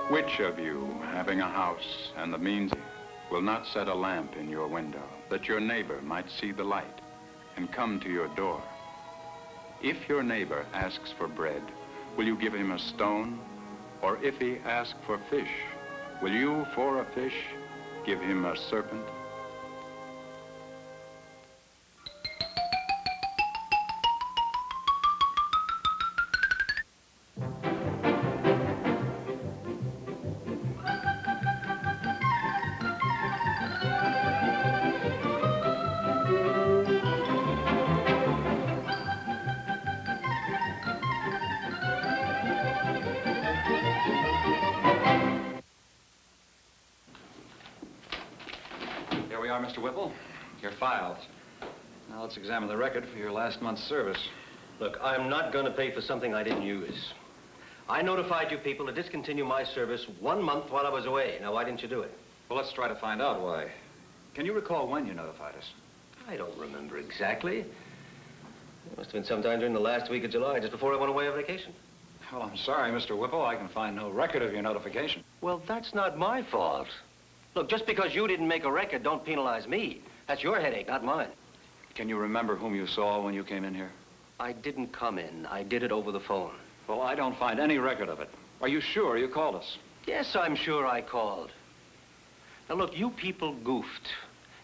Which of you, having a house and the means, will not set a lamp in your window, that your neighbor might see the light and come to your door? If your neighbor asks for bread, will you give him a stone? Or if he asks for fish, will you, for a fish, give him a serpent? Mr. Whipple, your files. Now let's examine the record for your last month's service. Look, I'm not going to pay for something I didn't use. I notified you people to discontinue my service 1 month while I was away. Now, why didn't you do it? Well, let's try to find out why. Can you recall when you notified us? I don't remember exactly. It must have been sometime during the last week of July, just before I went away on vacation. Well, I'm sorry, Mr. Whipple. I can find no record of your notification. Well, that's not my fault. Look, just because you didn't make a record, don't penalize me. That's your headache, not mine. Can you remember whom you saw when you came in here? I didn't come in. I did it over the phone. Well, I don't find any record of it. Are you sure you called us? Yes, I'm sure I called. Now, look, you people goofed.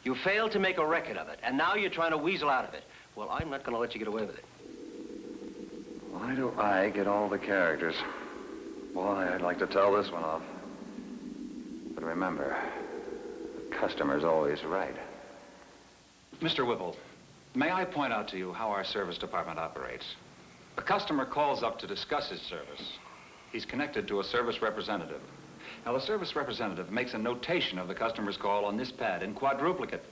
You failed to make a record of it, and now you're trying to weasel out of it. Well, I'm not going to let you get away with it. Why do I get all the characters? Boy, I'd like to tell this one off. But remember, the customer's always right. Mr. Whipple, may I point out to you how our service department operates? A customer calls up to discuss his service. He's connected to a service representative. Now, the service representative makes a notation of the customer's call on this pad in quadruplicate.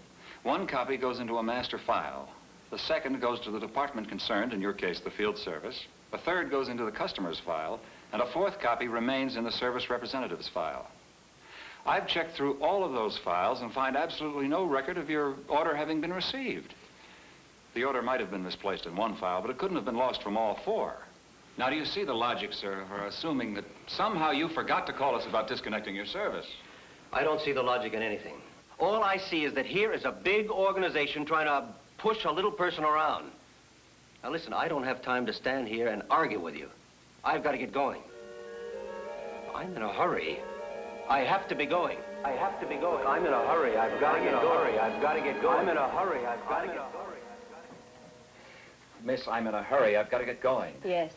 One copy goes into a master file. The second goes to the department concerned, in your case, the field service. A third goes into the customer's file, and a fourth copy remains in the service representative's file. I've checked through all of those files and find absolutely no record of your order having been received. The order might have been misplaced in one file, but it couldn't have been lost from all four. Now, do you see the logic, sir, for assuming that somehow you forgot to call us about disconnecting your service? I don't see the logic in anything. All I see is that here is a big organization trying to push a little person around. Now, listen, I don't have time to stand here and argue with you. I've got to get going. I'm in a hurry. I have to be going. I have to be going. I'm in a hurry. I've got to get going. I've got to get going. I'm in a hurry. I've got to get going. Miss, I'm in a hurry. I've got to get going. Yes.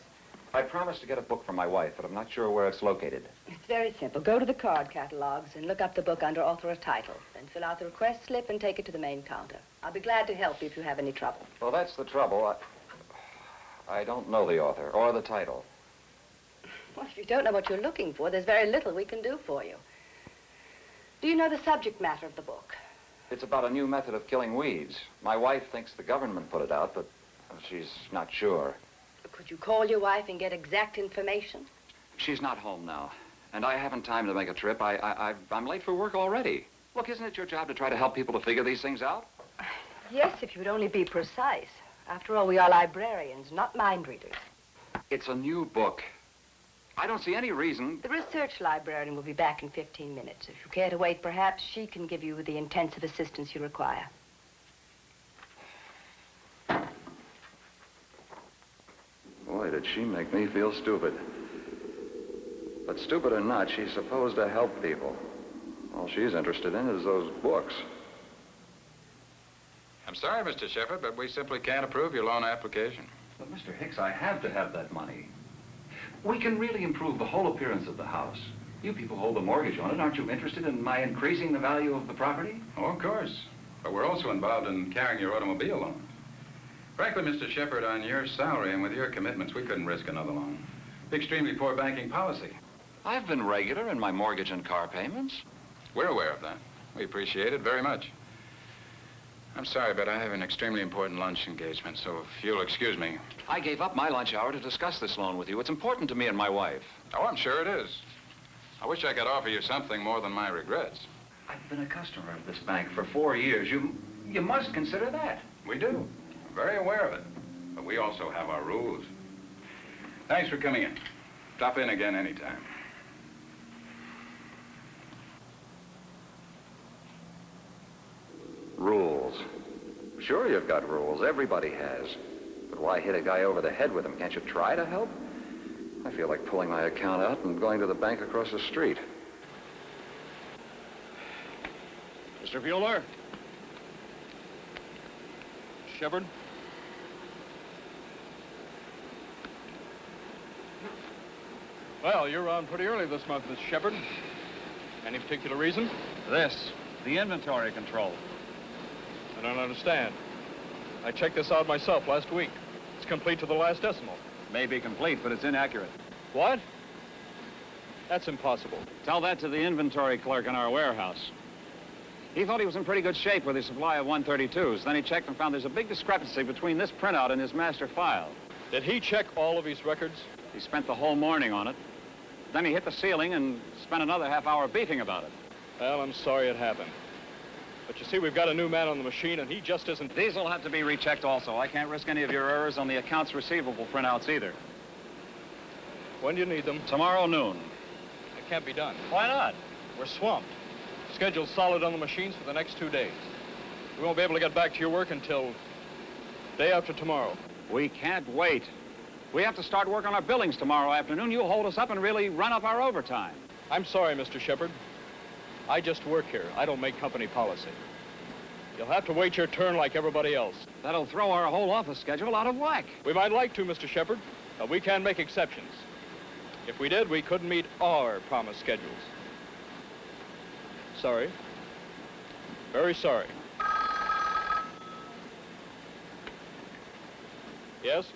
I promised to get a book for my wife, but I'm not sure where it's located. It's very simple. Go to the card catalogs and look up the book under author or title. Then fill out the request slip and take it to the main counter. I'll be glad to help you if you have any trouble. Well, that's the trouble. I don't know the author or the title. Well, if you don't know what you're looking for, there's very little we can do for you. Do you know the subject matter of the book? It's about a new method of killing weeds. My wife thinks the government put it out, but she's not sure. Could you call your wife and get exact information? She's not home now, and I haven't time to make a trip. I'm late for work already. Look, isn't it your job to try to help people to figure these things out? Yes, if you would only be precise. After all, we are librarians, not mind readers. It's a new book. I don't see any reason. The research librarian will be back in 15 minutes. If you care to wait, perhaps she can give you the intensive assistance you require. Boy, did she make me feel stupid. But stupid or not, she's supposed to help people. All she's interested in is those books. I'm sorry, Mr. Shepherd, but we simply can't approve your loan application. But, Mr. Hicks, I have to have that money. We can really improve the whole appearance of the house. You people hold the mortgage on it. Aren't you interested in my increasing the value of the property? Oh, of course. But we're also involved in carrying your automobile loan. Frankly, Mr. Shepherd, on your salary and with your commitments, we couldn't risk another loan. Extremely poor banking policy. I've been regular in my mortgage and car payments. We're aware of that. We appreciate it very much. I'm sorry, but I have an extremely important lunch engagement, so if you'll excuse me. I gave up my lunch hour to discuss this loan with you. It's important to me and my wife. Oh, I'm sure it is. I wish I could offer you something more than my regrets. I've been a customer of this bank for 4 years. You must consider that. We do. I'm very aware of it. But we also have our rules. Thanks for coming in. Stop in again anytime. Rules. Sure, you've got rules. Everybody has. But why hit a guy over the head with them? Can't you try to help? I feel like pulling my account out and going to the bank across the street. Mr. Beuller? Shepard? Well, you're on pretty early this month, Miss Shepard. Any particular reason? This, the inventory control. I don't understand. I checked this out myself last week. It's complete to the last decimal. May be complete, but it's inaccurate. What? That's impossible. Tell that to the inventory clerk in our warehouse. He thought he was in pretty good shape with his supply of 132s. Then he checked and found there's a big discrepancy between this printout and his master file. Did he check all of his records? He spent the whole morning on it. Then he hit the ceiling and spent another half hour beefing about it. Well, I'm sorry it happened. But you see, we've got a new man on the machine, and he just isn't... These will have to be rechecked also. I can't risk any of your errors on the accounts receivable printouts either. When do you need them? Tomorrow noon. It can't be done. Why not? We're swamped. Schedule's solid on the machines for the next 2 days. We won't be able to get back to your work until day after tomorrow. We can't wait. We have to start work on our billings tomorrow afternoon. You'll hold us up and really run up our overtime. I'm sorry, Mr. Shepard. I just work here. I don't make company policy. You'll have to wait your turn like everybody else. That'll throw our whole office schedule out of whack. We might like to, Mr. Shepard, but we can make exceptions. If we did, we couldn't meet our promised schedules. Sorry. Very sorry. Yes?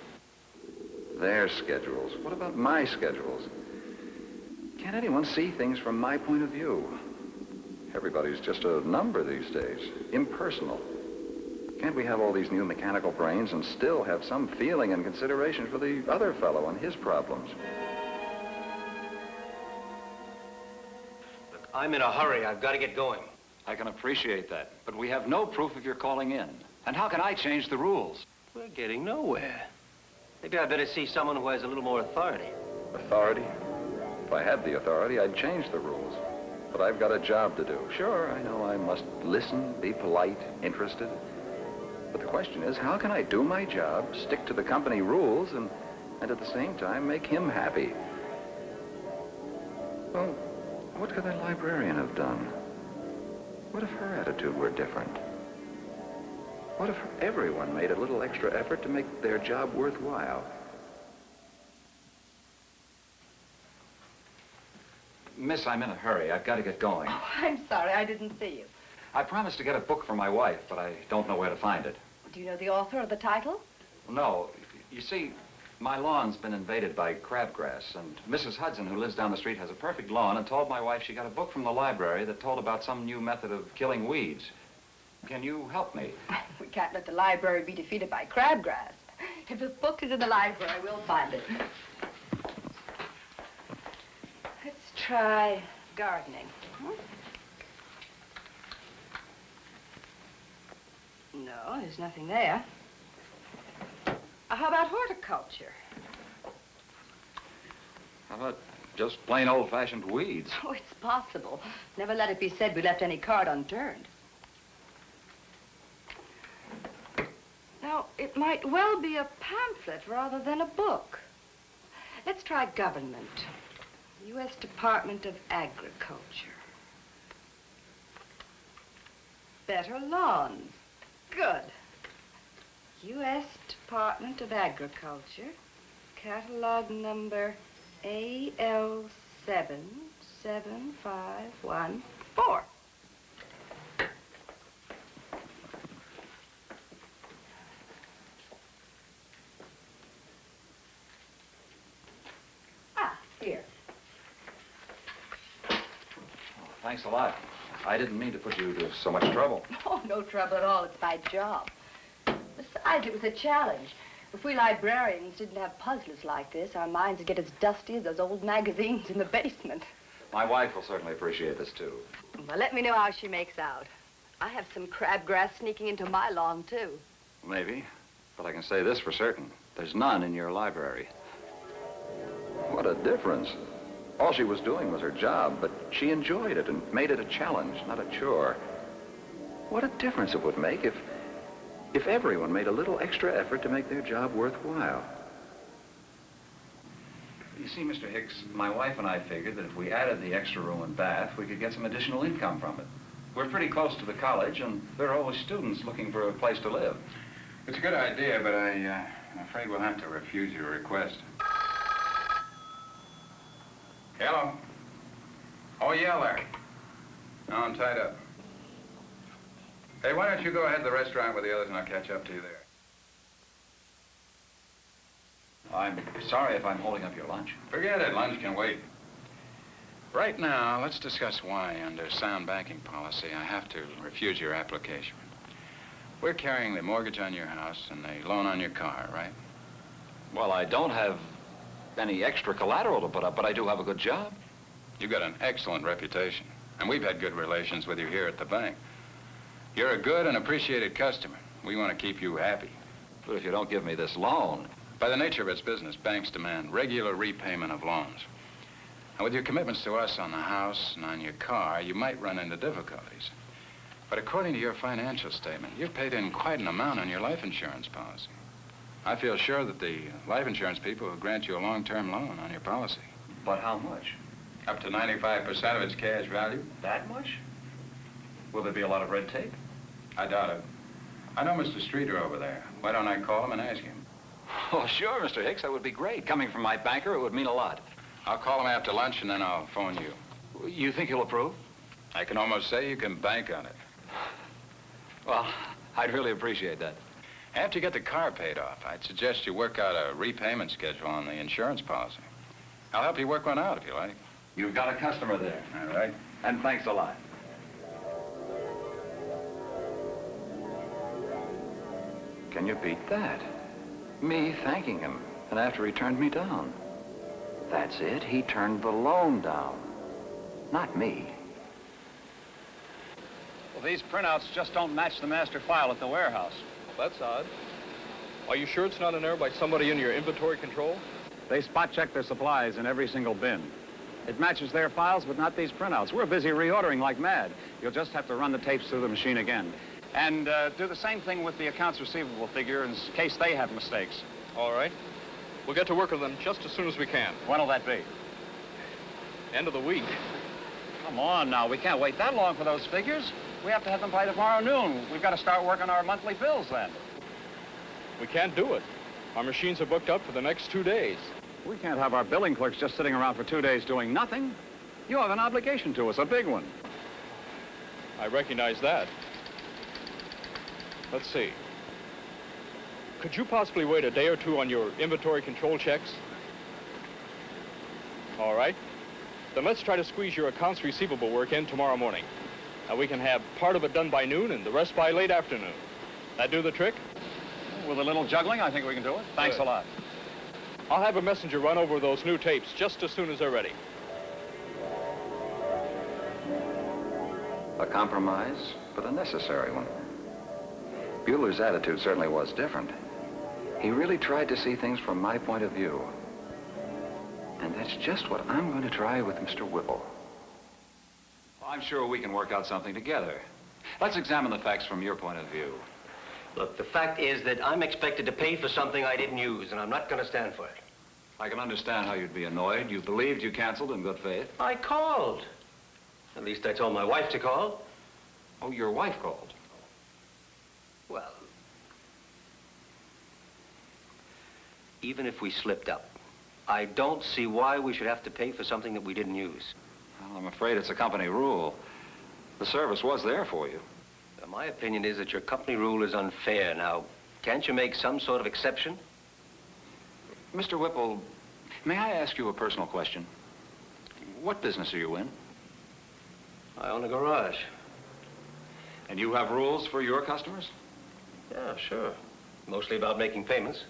Their schedules. What about my schedules? Can't anyone see things from my point of view? Everybody's just a number these days. Impersonal. Can't we have all these new mechanical brains and still have some feeling and consideration for the other fellow and his problems? Look, I'm in a hurry. I've got to get going. I can appreciate that, but we have no proof of your calling in. And how can I change the rules? We're getting nowhere. Maybe I better see someone who has a little more authority. Authority? If I had the authority, I'd change the rules. But I've got a job to do. Sure, I know I must listen, be polite, interested. But the question is, how can I do my job, stick to the company rules, and at the same time make him happy? Well, what could the librarian have done? What if her attitude were different? What if everyone made a little extra effort to make their job worthwhile? Miss, I'm in a hurry. I've got to get going. Oh, I'm sorry, I didn't see you. I promised to get a book for my wife, but I don't know where to find it. Do you know the author or the title? No. You see, my lawn's been invaded by crabgrass, and Mrs. Hudson, who lives down the street, has a perfect lawn and told my wife she got a book from the library that told about some new method of killing weeds. Can you help me? We can't let the library be defeated by crabgrass. If the book is in the library, we'll find it. Let's try gardening. No, there's nothing there. How about horticulture? How about just plain old-fashioned weeds? Oh, it's possible. Never let it be said we left any card unturned. Now, it might well be a pamphlet rather than a book. Let's try government. U.S. Department of Agriculture. Better lawns. Good. U.S. Department of Agriculture, catalog number AL77514. Here. Thanks a lot. I didn't mean to put you to so much trouble. Oh, no trouble at all. It's my job. Besides, it was a challenge. If we librarians didn't have puzzlers like this, our minds would get as dusty as those old magazines in the basement. My wife will certainly appreciate this, too. Well, let me know how she makes out. I have some crabgrass sneaking into my lawn, too. Maybe. But I can say this for certain. There's none in your library. What a difference. All she was doing was her job, but she enjoyed it and made it a challenge, not a chore. What a difference it would make if everyone made a little extra effort to make their job worthwhile. You see, Mr. Hicks, my wife and I figured that if we added the extra room and bath, we could get some additional income from it. We're pretty close to the college, and there are always students looking for a place to live. It's a good idea, but I'm afraid we'll have to refuse your request. Hello? Oh, yeah, Larry. No, I'm tied up. Hey, why don't you go ahead to the restaurant with the others and I'll catch up to you there. I'm sorry if I'm holding up your lunch. Forget it, lunch can wait. Right now, let's discuss why, under sound banking policy, I have to refuse your application. We're carrying the mortgage on your house and the loan on your car, right? Well, I don't have any extra collateral to put up, but I do have a good job. You've got an excellent reputation, and we've had good relations with you here at the bank. You're a good and appreciated customer. We want to keep you happy. But if you don't give me this loan... By the nature of its business, banks demand regular repayment of loans. And with your commitments to us on the house and on your car, you might run into difficulties. But according to your financial statement, you've paid in quite an amount on your life insurance policy. I feel sure that the life insurance people will grant you a long-term loan on your policy. But how much? Up to 95% of its cash value. That much? Will there be a lot of red tape? I doubt it. I know Mr. Streeter over there. Why don't I call him and ask him? Oh, sure, Mr. Hicks. That would be great. Coming from my banker, it would mean a lot. I'll call him after lunch and then I'll phone you. You think he'll approve? I can almost say you can bank on it. Well, I'd really appreciate that. After you get the car paid off, I'd suggest you work out a repayment schedule on the insurance policy. I'll help you work one out if you like. You've got a customer there. All right. And thanks a lot. Can you beat that? Me thanking him, and after he turned me down. That's it, he turned the loan down. Not me. Well, these printouts just don't match the master file at the warehouse. Well, that's odd. Are you sure it's not an error by somebody in your inventory control? They spot check their supplies in every single bin. It matches their files, but not these printouts. We're busy reordering like mad. You'll just have to run the tapes through the machine again. And do the same thing with the accounts receivable figure in case they have mistakes. All right. We'll get to work with them just as soon as we can. When'll that be? End of the week. Come on now, we can't wait that long for those figures. We have to have them by tomorrow noon. We've got to start working our monthly bills then. We can't do it. Our machines are booked up for the next 2 days. We can't have our billing clerks just sitting around for 2 days doing nothing. You have an obligation to us, a big one. I recognize that. Let's see. Could you possibly wait a day or two on your inventory control checks? All right. Then let's try to squeeze your accounts receivable work in tomorrow morning. Now we can have part of it done by noon and the rest by late afternoon. That do the trick? With a little juggling, I think we can do it. Thanks a lot. I'll have a messenger run over those new tapes just as soon as they're ready. A compromise, but a necessary one. Bueller's attitude certainly was different. He really tried to see things from my point of view. And that's just what I'm going to try with Mr. Whipple. Well, I'm sure we can work out something together. Let's examine the facts from your point of view. Look, the fact is that I'm expected to pay for something I didn't use, and I'm not going to stand for it. I can understand how you'd be annoyed. You believed you canceled in good faith. I called. At least I told my wife to call. Oh, your wife called. Well, even if we slipped up, I don't see why we should have to pay for something that we didn't use. Well, I'm afraid it's a company rule. The service was there for you. My opinion is that your company rule is unfair. Now, can't you make some sort of exception? Mr. Whipple, may I ask you a personal question? What business are you in? I own a garage. And you have rules for your customers? Yeah, sure. Mostly about making payments.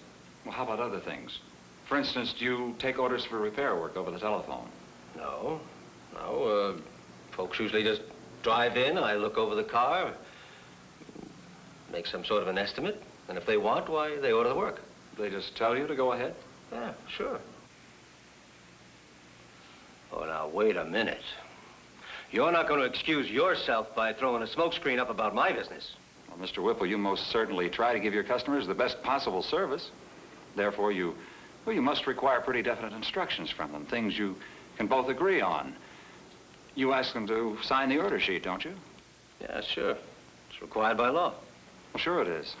Well, how about other things? For instance, do you take orders for repair work over the telephone? No. Folks usually just drive in, I look over the car, make some sort of an estimate, And if they want, why, they order the work. They just tell you to go ahead? Yeah, sure. Oh, now, wait a minute. You're not going to excuse yourself by throwing a smokescreen up about my business. Well, Mr. Whipple, you most certainly try to give your customers the best possible service. Therefore, you must require pretty definite instructions from them, things you can both agree on. You ask them to sign the order sheet, don't you? Yeah, sure. It's required by law. Well, sure it is.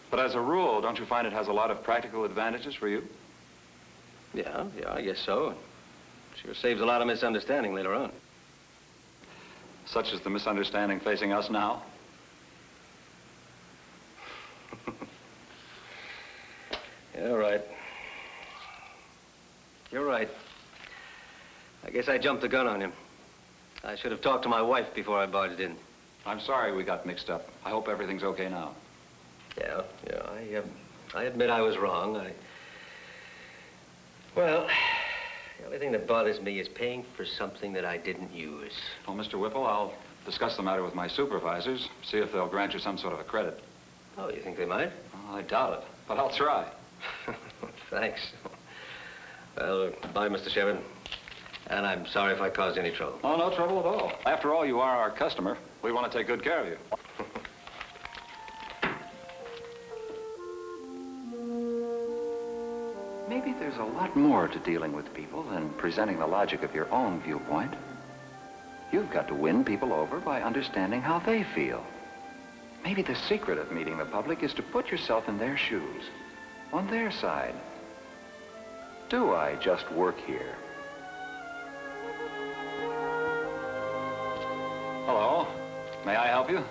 But as a rule, don't you find it has a lot of practical advantages for you? Yeah, I guess so. Sure saves a lot of misunderstanding later on. Such as the misunderstanding facing us now? You're right. You're right. I guess I jumped the gun on him. I should have talked to my wife before I barged in. I'm sorry we got mixed up. I hope everything's okay now. Yeah, I admit I was wrong. Well, the only thing that bothers me is paying for something that I didn't use. Well, Mr. Whipple, I'll discuss the matter with my supervisors, see if they'll grant you some sort of a credit. Oh, you think they might? Well, I doubt it, but I'll try. Thanks. Well, bye, Mr. Shepard. And I'm sorry if I caused any trouble. Oh, no trouble at all. After all, you are our customer. We want to take good care of you. Maybe there's a lot more to dealing with people than presenting the logic of your own viewpoint. You've got to win people over by understanding how they feel. Maybe the secret of meeting the public is to put yourself in their shoes, on their side. Do I just work here? Hello. May I help you?